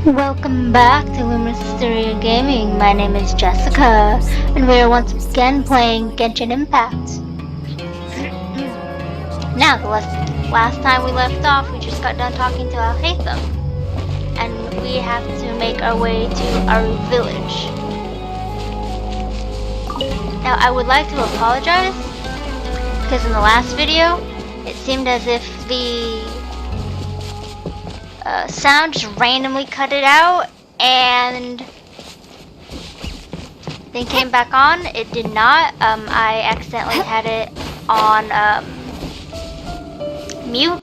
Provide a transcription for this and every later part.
Welcome back to Luminous Stereo Gaming. My name is Jessica, and we are once again playing Genshin Impact. Now, the last time we left off, we just got done talking to Alhaitham, and we have to make our way to Aru Village. Now, I would like to apologize, because in the last video, it seemed as if the sound just randomly cut it out and then came back on. It did not. I accidentally had it on mute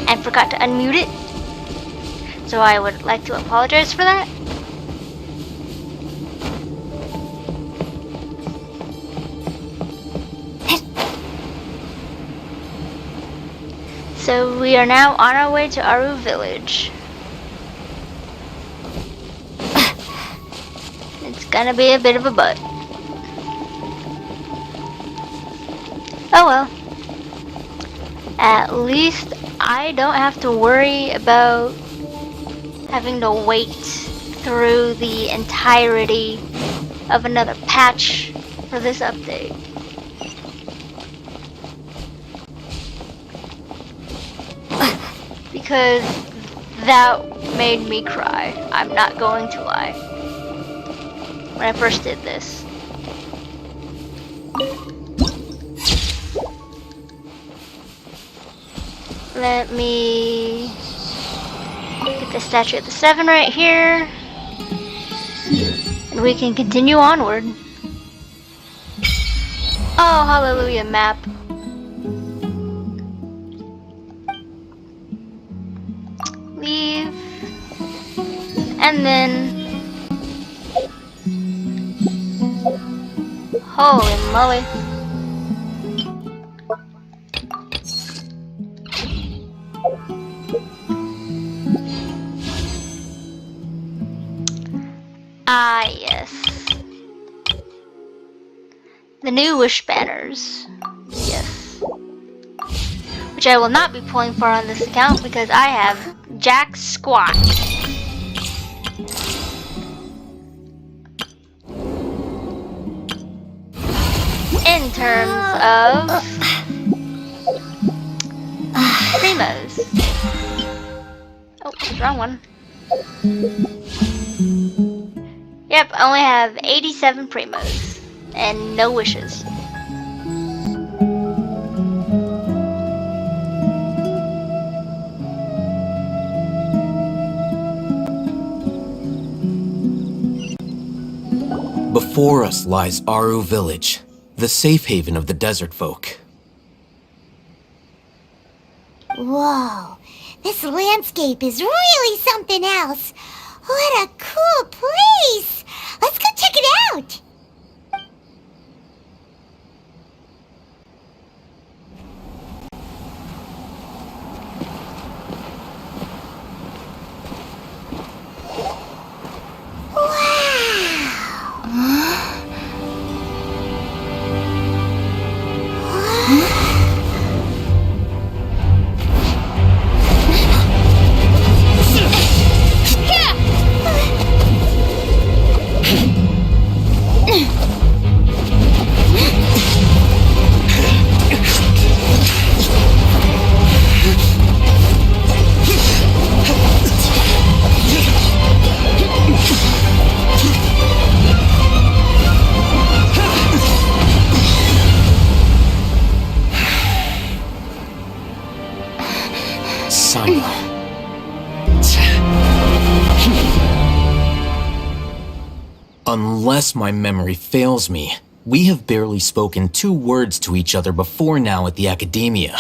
and forgot to unmute it, so I would like to apologize for that. So we are now on our way to Aru Village. It's gonna be a bit of a butt. Oh well. At least I don't have to worry about having to wait through the entirety of another patch for this update. Because that made me cry. I'm not going to lie. When I first did this. Let me get the Statue of the Seven right here. And we can continue onward. Oh, hallelujah, map. Leave. And then... Holy moly. Ah, yes. The new wish banners. Yes. Which I will not be pulling for on this account because I have jack squat. In terms of primos. Oh, wrong one. Yep, I only have 87 primos and no wishes. Before us lies Aru Village, the safe haven of the desert folk. Whoa, this landscape is really something else. What a cool place! Let's go check it out! Unless my memory fails me, we have barely spoken 2 words to each other before now at the Academia.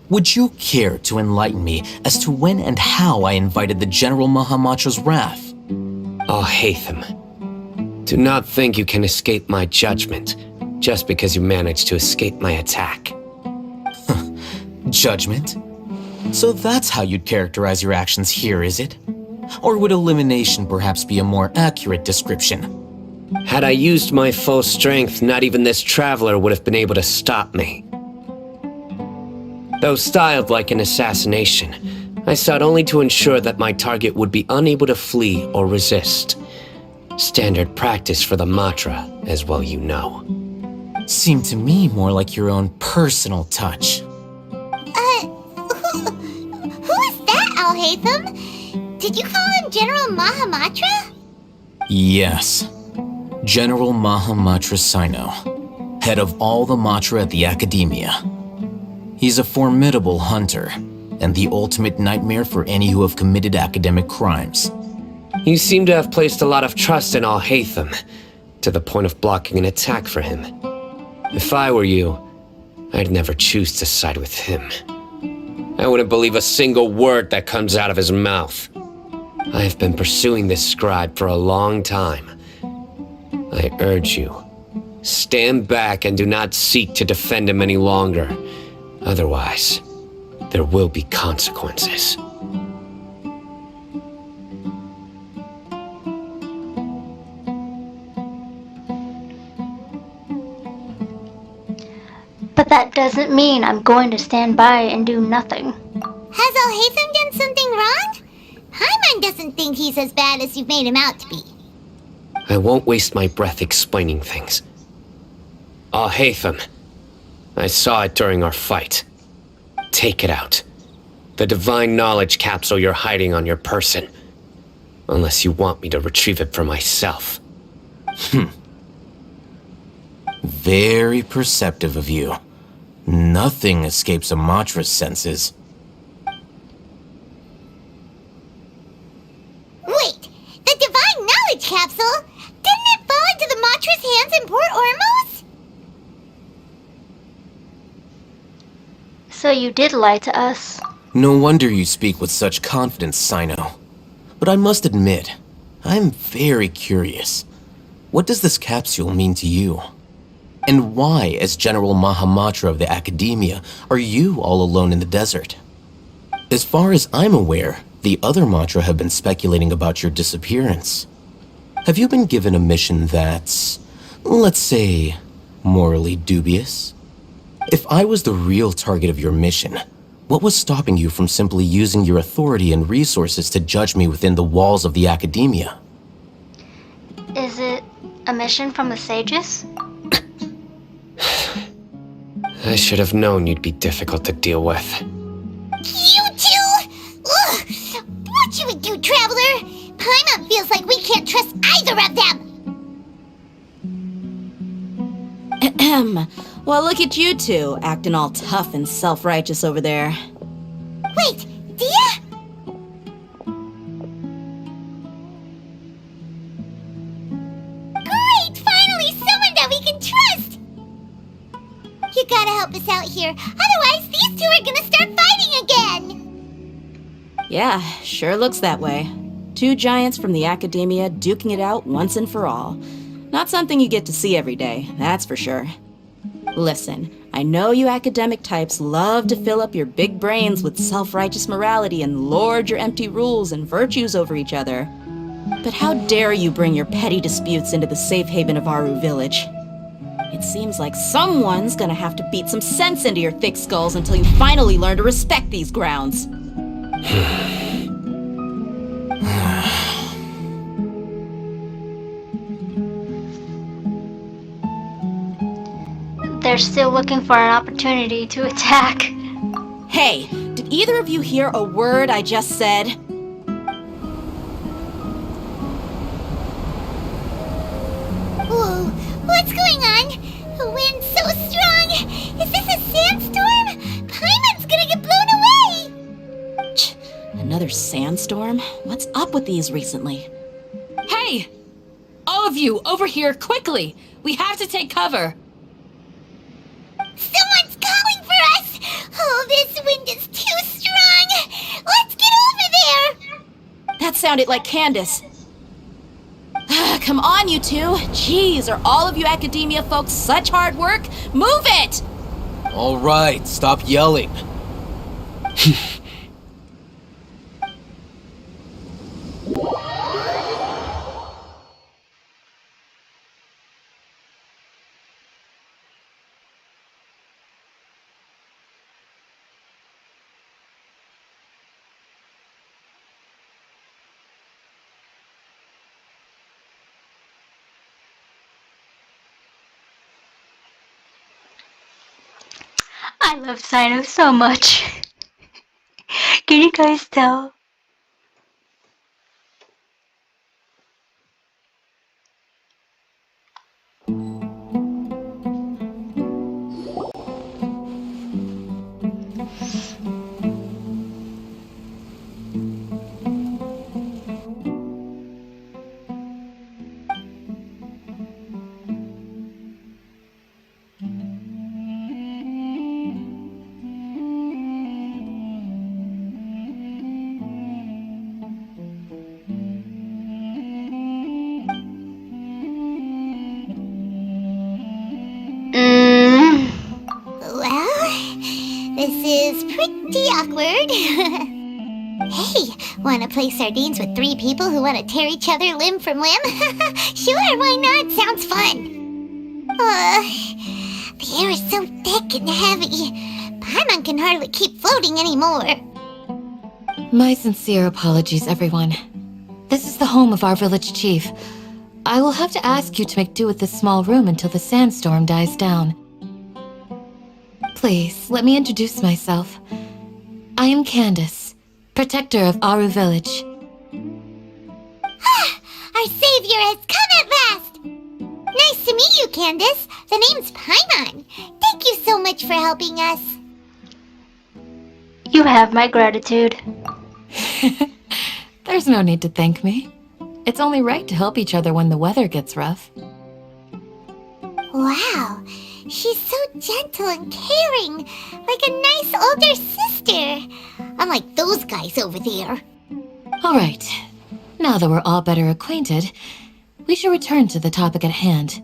Would you care to enlighten me as to when and how I invited the General Mahamacho's wrath? Oh, Hatham. Do not think you can escape my judgment, just because you managed to escape my attack. Judgment? So that's how you'd characterize your actions here, is it? Or would elimination perhaps be a more accurate description? Had I used my full strength, not even this traveler would have been able to stop me. Though styled like an assassination, I sought only to ensure that my target would be unable to flee or resist. Standard practice for the Matra, as well you know. Seemed to me more like your own personal touch. Who is that, Alhaitham? Did you call him General Mahamatra? Yes. General Mahamatra Sino, head of all the Matra at the Academia. He's a formidable hunter, and the ultimate nightmare for any who have committed academic crimes. You seem to have placed a lot of trust in Alhaitham, to the point of blocking an attack for him. If I were you, I'd never choose to side with him. I wouldn't believe a single word that comes out of his mouth. I have been pursuing this scribe for a long time. I urge you, stand back and do not seek to defend him any longer. Otherwise, there will be consequences. But that doesn't mean I'm going to stand by and do nothing. Has Alhaitham done something wrong? Paimon doesn't think he's as bad as you've made him out to be. I won't waste my breath explaining things. Alhaitham, I saw it during our fight. Take it out. The divine knowledge capsule you're hiding on your person. Unless you want me to retrieve it for myself. Very perceptive of you. Nothing escapes a Matra's senses. Wait, the divine knowledge capsule? Didn't it fall into the Matra's hands in Port Ormos? So you did lie to us. No wonder you speak with such confidence, Sino. But I must admit, I'm very curious. What does this capsule mean to you? And why, as General Mahamatra of the Academia, are you all alone in the desert? As far as I'm aware, the other Matra have been speculating about your disappearance. Have you been given a mission that's, let's say, morally dubious? If I was the real target of your mission, what was stopping you from simply using your authority and resources to judge me within the walls of the Academia? Is it a mission from the sages? I should have known you'd be difficult to deal with. You two? Ugh! What should we do, Traveler? Paimon feels like we can't trust either of them! Ahem. Well, look at you two, acting all tough and self-righteous over there. Wait, Dia? Great! Finally, someone that we can trust! You gotta help us out here, otherwise these two are gonna start fighting again! Yeah, sure looks that way. Two giants from the Academia duking it out once and for all. Not something you get to see every day, that's for sure. Listen, I know you academic types love to fill up your big brains with self-righteous morality and lord your empty rules and virtues over each other. But how dare you bring your petty disputes into the safe haven of Aru Village? It seems like someone's gonna have to beat some sense into your thick skulls until you finally learn to respect these grounds. They're still looking for an opportunity to attack. Hey, did either of you hear a word I just said? Whoa, what's going on? The wind's so strong! Is this a sandstorm? Paimon's gonna get blown away! Another sandstorm? What's up with these recently? Hey! All of you, over here, quickly! We have to take cover! Someone's calling for us! Oh, this wind is too strong! Let's get over there! That sounded like Candace. Come on, you two. Jeez, are all of you academia folks such hard work? Move it! All right, stop yelling. I love Sino so much. Can you guys tell? Mm. Well, this is pretty awkward. Hey, wanna play sardines with 3 people who wanna tear each other limb from limb? Sure, why not? Sounds fun. The air is so thick and heavy. Paimon can hardly keep floating anymore. My sincere apologies, everyone. This is the home of our village chief. I will have to ask you to make do with this small room until the sandstorm dies down. Please, let me introduce myself. I am Candace, protector of Aru Village. Our savior has come at last! Nice to meet you, Candace. The name's Paimon. Thank you so much for helping us. You have my gratitude. There's no need to thank me. It's only right to help each other when the weather gets rough. Wow, she's so gentle and caring, like a nice older sister. Unlike those guys over there. All right. Now that we're all better acquainted, we should return to the topic at hand.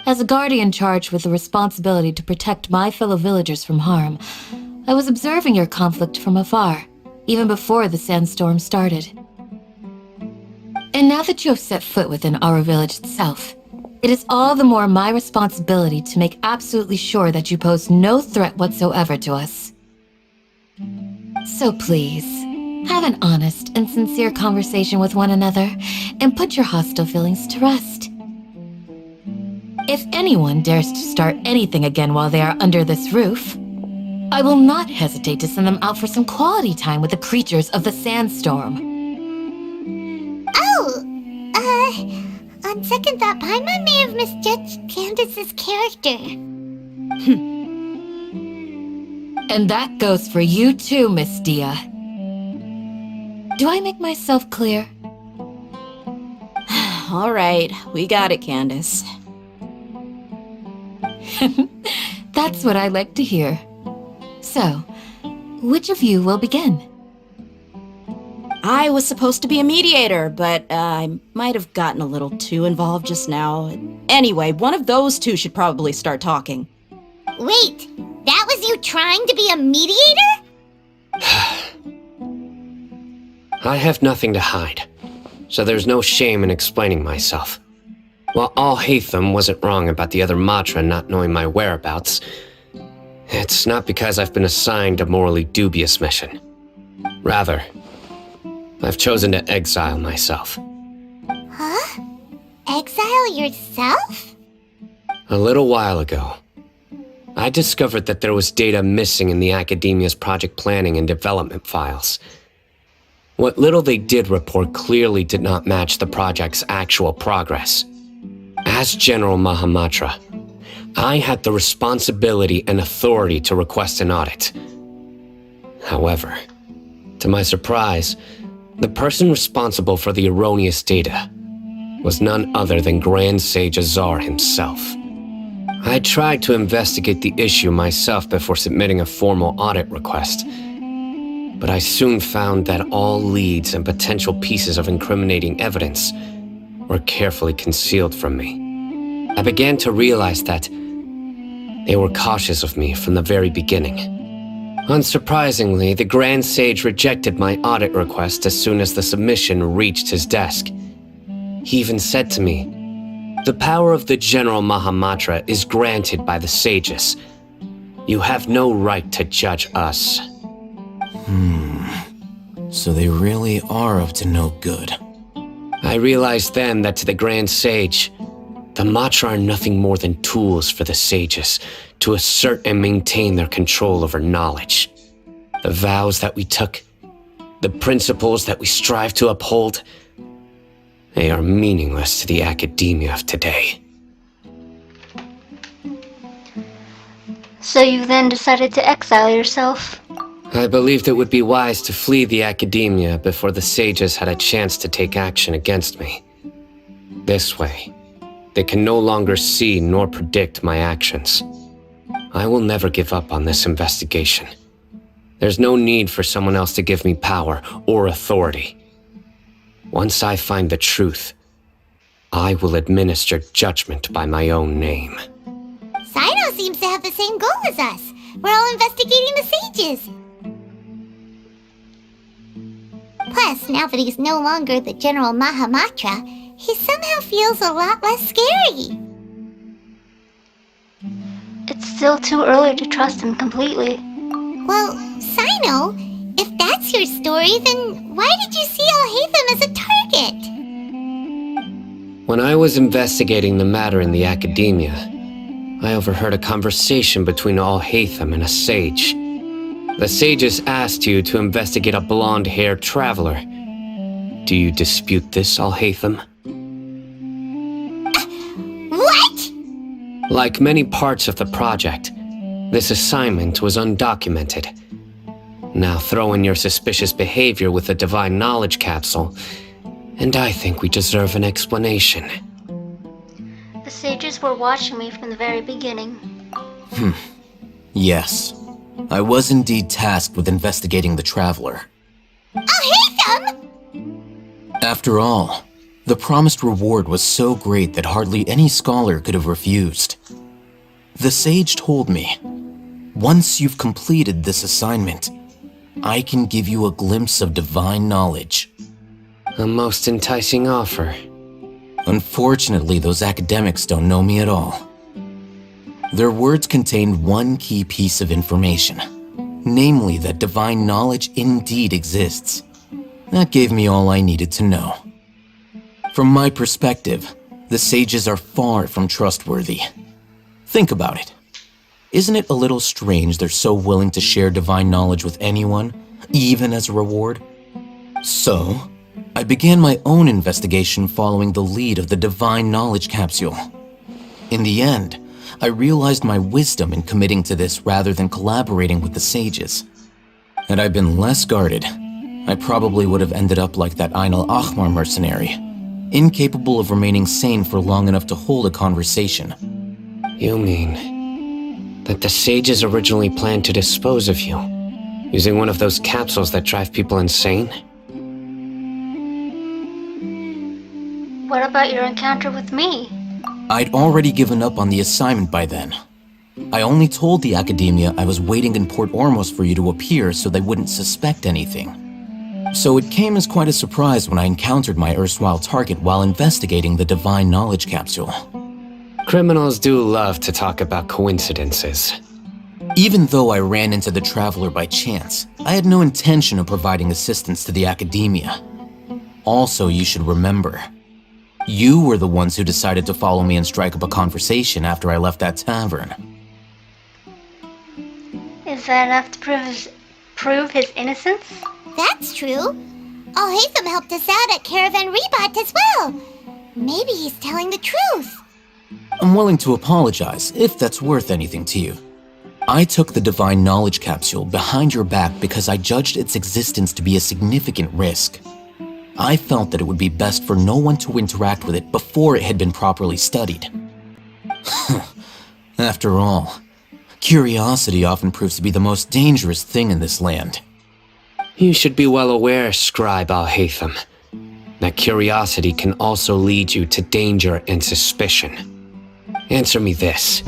As a guardian charged with the responsibility to protect my fellow villagers from harm, I was observing your conflict from afar, even before the sandstorm started. And now that you have set foot within our village itself, it is all the more my responsibility to make absolutely sure that you pose no threat whatsoever to us. So please, have an honest and sincere conversation with one another and put your hostile feelings to rest. If anyone dares to start anything again while they are under this roof, I will not hesitate to send them out for some quality time with the creatures of the sandstorm. Oh, on second thought, Paimon may have misjudged Candace's character. And that goes for you too, Miss Dia. Do I make myself clear? All right, we got it, Candace. That's what I like to hear. So, which of you will begin? I was supposed to be a mediator, but I might have gotten a little too involved just now. Anyway, one of those two should probably start talking. Wait, that was you trying to be a mediator? I have nothing to hide, so there's no shame in explaining myself. While Al-Haytham wasn't wrong about the other Matra not knowing my whereabouts, it's not because I've been assigned a morally dubious mission. Rather, I've chosen to exile myself. Huh? Exile yourself? A little while ago, I discovered that there was data missing in the Academia's project planning and development files. What little they did report clearly did not match the project's actual progress. As General Mahamatra, I had the responsibility and authority to request an audit. However, to my surprise, the person responsible for the erroneous data was none other than Grand Sage Azar himself. I tried to investigate the issue myself before submitting a formal audit request, but I soon found that all leads and potential pieces of incriminating evidence were carefully concealed from me. I began to realize that they were cautious of me from the very beginning. Unsurprisingly, the Grand Sage rejected my audit request as soon as the submission reached his desk. He even said to me, "The power of the General Mahamatra is granted by the sages. You have no right to judge us." So they really are up to no good. I realized then that to the Grand Sage, the Matra are nothing more than tools for the sages to assert and maintain their control over knowledge. The vows that we took, the principles that we strive to uphold, they are meaningless to the academia of today. So you then decided to exile yourself? I believed it would be wise to flee the academia before the sages had a chance to take action against me. This way, they can no longer see nor predict my actions. I will never give up on this investigation. There's no need for someone else to give me power or authority. Once I find the truth, I will administer judgment by my own name. Sino seems to have the same goal as us. We're all investigating the sages. Plus, now that he's no longer the General Mahamatra, he somehow feels a lot less scary. It's still too early to trust him completely. Well, Sino, if that's your story, then why did you see Alhaitham as a target? When I was investigating the matter in the academia, I overheard a conversation between Alhaitham and a sage. The sages asked you to investigate a blonde-haired traveler. Do you dispute this, Alhaitham? What? Like many parts of the project, this assignment was undocumented. Now throw in your suspicious behavior with the Divine Knowledge Capsule, and I think we deserve an explanation. The sages were watching me from the very beginning. Yes. I was indeed tasked with investigating the traveler. Alhaitham! After all, the promised reward was so great that hardly any scholar could have refused. The sage told me, once you've completed this assignment, I can give you a glimpse of divine knowledge. A most enticing offer. Unfortunately, those academics don't know me at all. Their words contained one key piece of information, namely that divine knowledge indeed exists. That gave me all I needed to know. From my perspective, the sages are far from trustworthy. Think about it. Isn't it a little strange they're so willing to share divine knowledge with anyone, even as a reward? So, I began my own investigation following the lead of the Divine Knowledge Capsule. In the end, I realized my wisdom in committing to this rather than collaborating with the sages. Had I been less guarded, I probably would have ended up like that Ain al-Ahmar mercenary, incapable of remaining sane for long enough to hold a conversation. You mean that the sages originally planned to dispose of you, using one of those capsules that drive people insane? What about your encounter with me? I'd already given up on the assignment by then. I only told the academia I was waiting in Port Ormos for you to appear so they wouldn't suspect anything. So it came as quite a surprise when I encountered my erstwhile target while investigating the Divine Knowledge Capsule. Criminals do love to talk about coincidences. Even though I ran into the Traveler by chance, I had no intention of providing assistance to the academia. Also, you should remember, you were the ones who decided to follow me and strike up a conversation after I left that tavern. Is that enough to prove his innocence? That's true. Alhaitham helped us out at Caravan Rebat as well. Maybe he's telling the truth. I'm willing to apologize, if that's worth anything to you. I took the Divine Knowledge Capsule behind your back because I judged its existence to be a significant risk. I felt that it would be best for no one to interact with it before it had been properly studied. After all, curiosity often proves to be the most dangerous thing in this land. You should be well aware, Scribe Alhaitham, that curiosity can also lead you to danger and suspicion. Answer me this.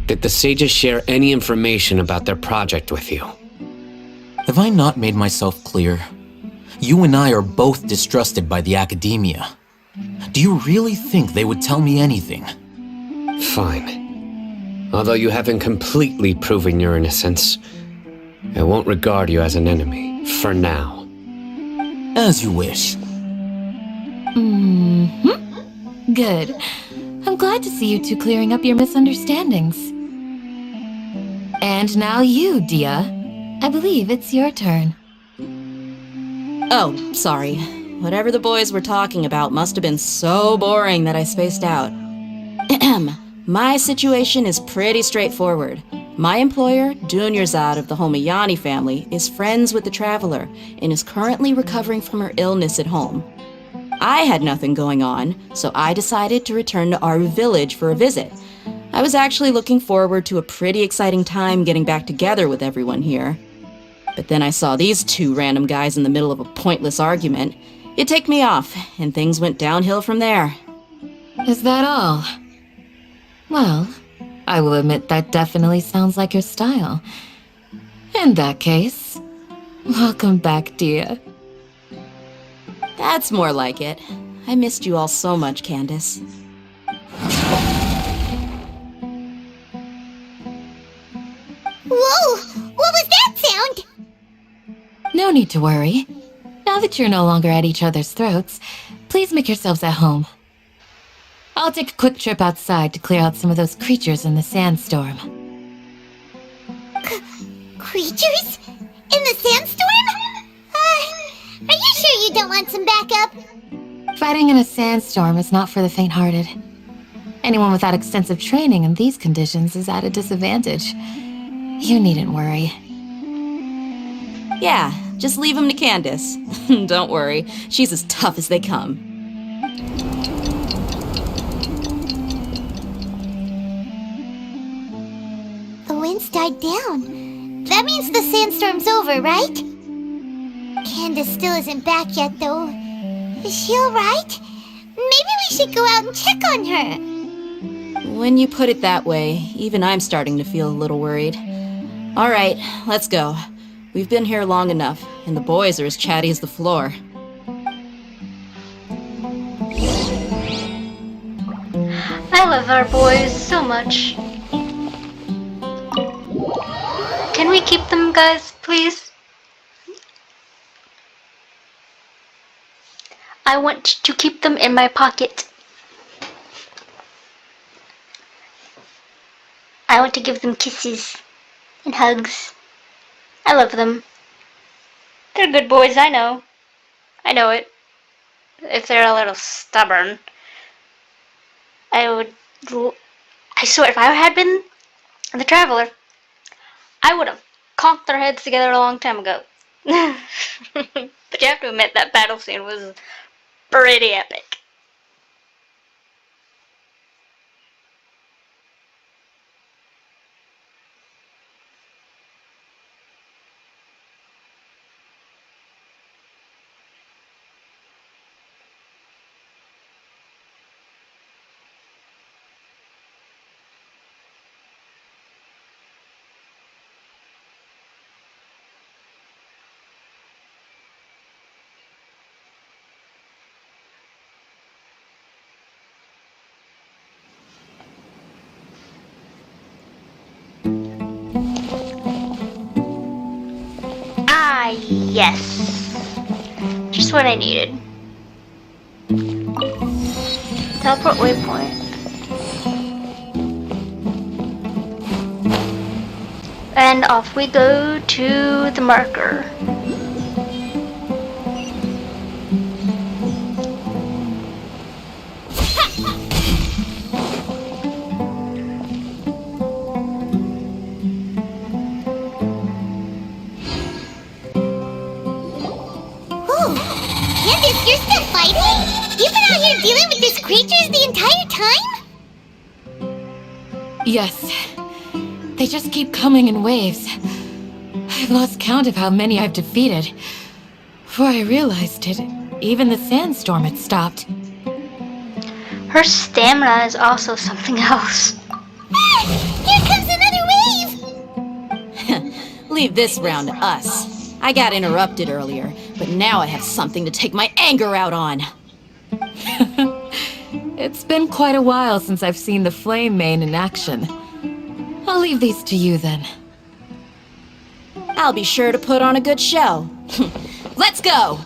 Did the sages share any information about their project with you? Have I not made myself clear? You and I are both distrusted by the academia. Do you really think they would tell me anything? Fine. Although you haven't completely proven your innocence, I won't regard you as an enemy, for now. As you wish. Good. I'm glad to see you two clearing up your misunderstandings. And now you, Dia. I believe it's your turn. Oh, sorry. Whatever the boys were talking about must have been so boring that I spaced out. My situation is pretty straightforward. My employer, Dunyarzad of the Homayani family, is friends with the Traveler and is currently recovering from her illness at home. I had nothing going on, so I decided to return to Aru Village for a visit. I was actually looking forward to a pretty exciting time getting back together with everyone here. But then I saw these two random guys in the middle of a pointless argument. It ticked me off, and things went downhill from there. Is that all? Well, I will admit that definitely sounds like your style. In that case, welcome back, Dia. That's more like it. I missed you all so much, Candace. Whoa! What was that sound? No need to worry. Now that you're no longer at each other's throats, please make yourselves at home. I'll take a quick trip outside to clear out some of those creatures in the sandstorm. Creatures? In the sandstorm? Are you sure you don't want some backup? Fighting in a sandstorm is not for the faint-hearted. Anyone without extensive training in these conditions is at a disadvantage. You needn't worry. Yeah, just leave him to Candace. Don't worry, she's as tough as they come. The wind's died down. That means the sandstorm's over, right? Candace still isn't back yet, though. Is she alright? Maybe we should go out and check on her. When you put it that way, even I'm starting to feel a little worried. All right, let's go. We've been here long enough, and the boys are as chatty as the floor. I love our boys so much. Can we keep them, guys, please? I want to keep them in my pocket. I want to give them kisses and hugs. I love them. They're good boys, I know. I know it. If they're a little stubborn, I swear, if I had been the Traveler, I would have conked their heads together a long time ago. But you have to admit that battle scene was pretty epic. Ah, yes. Just what I needed. Teleport waypoint. And off we go to the marker. Candace, you're still fighting? You've been out here dealing with these creatures the entire time? Yes. They just keep coming in waves. I've lost count of how many I've defeated. Before I realized it, even the sandstorm had stopped. Her stamina is also something else. Ah, here comes another wave! Leave this round to us. I got interrupted earlier, but now I have something to take my anger out on. It's been quite a while since I've seen the Flame Main in action. I'll leave these to you then. I'll be sure to put on a good show. Let's go!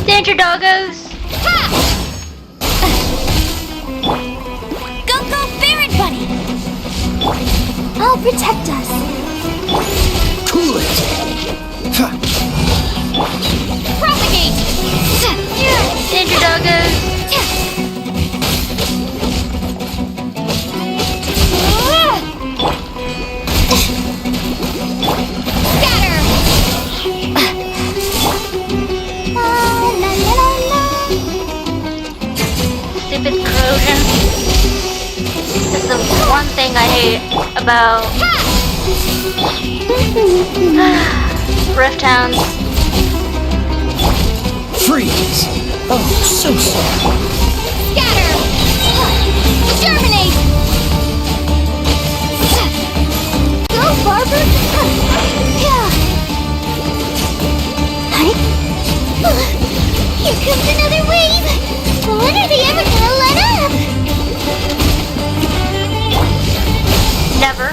Danger, doggos! Go, go, I'll protect us. Cool it! Propagate! Ninja doggos. Scatter! La la la la. Stupid corrosion. This is the one thing I hate about Rift Towns. Freeze! Oh, so sorry. Scatter! Germinate! Go, Barber! Here comes another wave! When are they ever gonna let up? Never.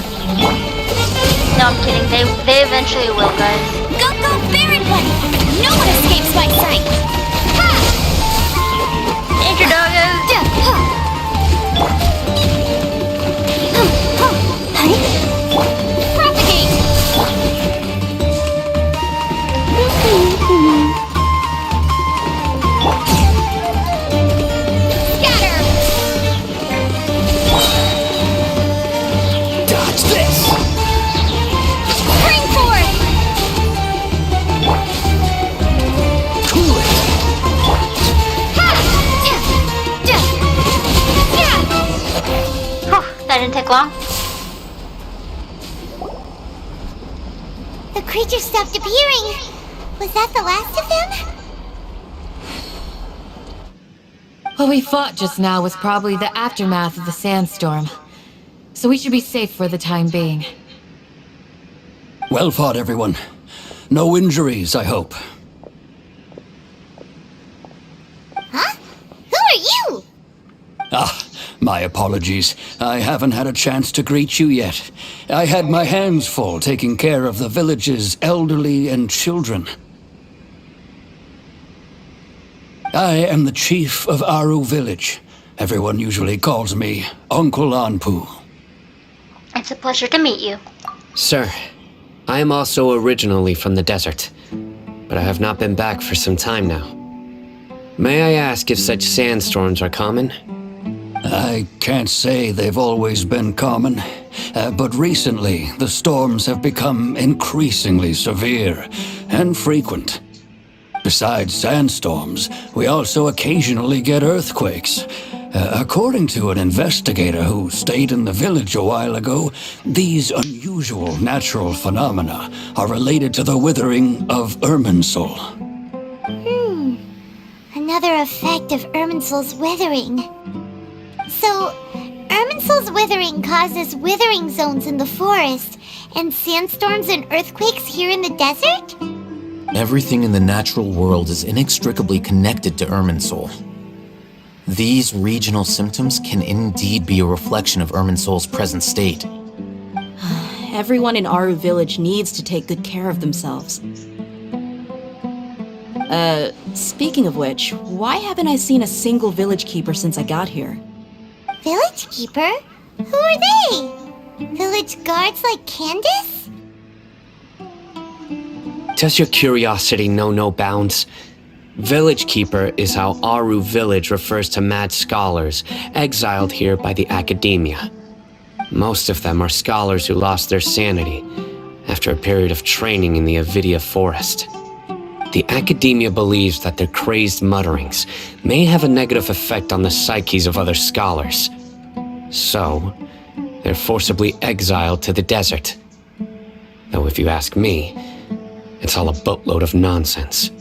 No, I'm kidding. They eventually will, guys. Go, go, Baron Bunny! No one escapes my sight! Ha! Ninja doggos. Propagate! Scatter! Dodge this! Spring forth! Cool it! Ha! Yeah! Whew, that didn't take long. The creature stopped appearing. Was that the last of them? What we fought just now was probably the aftermath of the sandstorm. So we should be safe for the time being. Well fought, everyone. No injuries, I hope. Huh? Who are you? Ah, my apologies. I haven't had a chance to greet you yet. I had my hands full taking care of the village's elderly and children. I am the chief of Aru village. Everyone usually calls me Uncle Anpu. It's a pleasure to meet you. Sir, I am also originally from the desert, but I have not been back for some time now. May I ask if such sandstorms are common? I can't say they've always been common, but recently the storms have become increasingly severe and frequent. Besides sandstorms, we also occasionally get earthquakes. According to an investigator who stayed in the village a while ago, these unusual natural phenomena are related to the withering of Irminsul. Another effect of Irminsul's withering. So, Irminsul's withering causes withering zones in the forest, and sandstorms and earthquakes here in the desert? Everything in the natural world is inextricably connected to Irminsul. These regional symptoms can indeed be a reflection of Irminsul's present state. Everyone in Aru village needs to take good care of themselves. Speaking of which, why haven't I seen a single village keeper since I got here? Village keeper? Who are they? Village guards like Candace? Does your curiosity know no bounds? Village Keeper is how Aru village refers to mad scholars exiled here by the Academia. Most of them are scholars who lost their sanity after a period of training in the Avidia forest. The Academia believes that their crazed mutterings may have a negative effect on the psyches of other scholars. So, they're forcibly exiled to the desert. Though if you ask me, it's all a boatload of nonsense.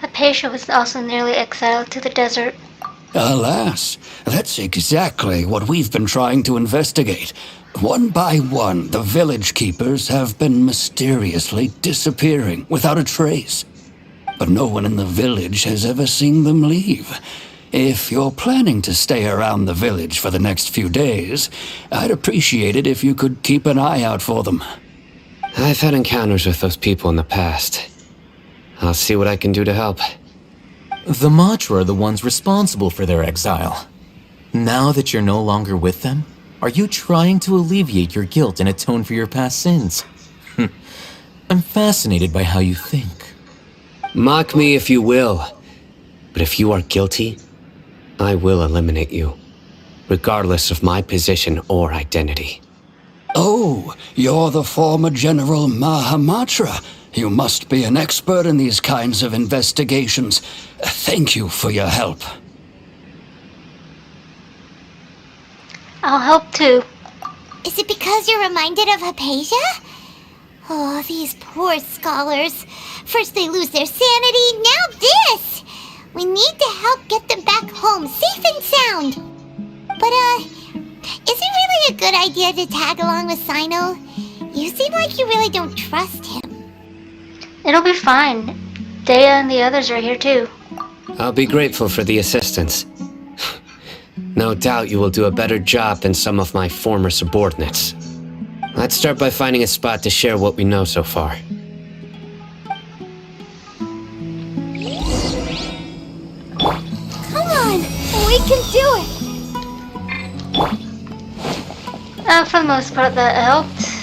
A patient was also nearly exiled to the desert. Alas, that's exactly what we've been trying to investigate. One by one, the village keepers have been mysteriously disappearing without a trace. But no one in the village has ever seen them leave. If you're planning to stay around the village for the next few days, I'd appreciate it if you could keep an eye out for them. I've had encounters with those people in the past. I'll see what I can do to help. The Matra are the ones responsible for their exile. Now that you're no longer with them, Are you trying to alleviate your guilt and atone for your past sins? I'm fascinated by how you think. Mock me if you will, but if you are guilty, I will eliminate you, regardless of my position or identity. Oh, you're the former General Mahamatra. You must be an expert in these kinds of investigations. Thank you for your help. I'll help too. Is it because you're reminded of Hypatia? Oh, these poor scholars. First they lose their sanity, now this! We need to help get them back home, safe and sound. But, is it really a good idea to tag along with Sino? You seem like you really don't trust him. It'll be fine. Dea and the others are here too. I'll be grateful for the assistance. No doubt you will do a better job than some of my former subordinates. Let's start by finding a spot to share what we know so far. Come on, we can do it! For the most part, that helped.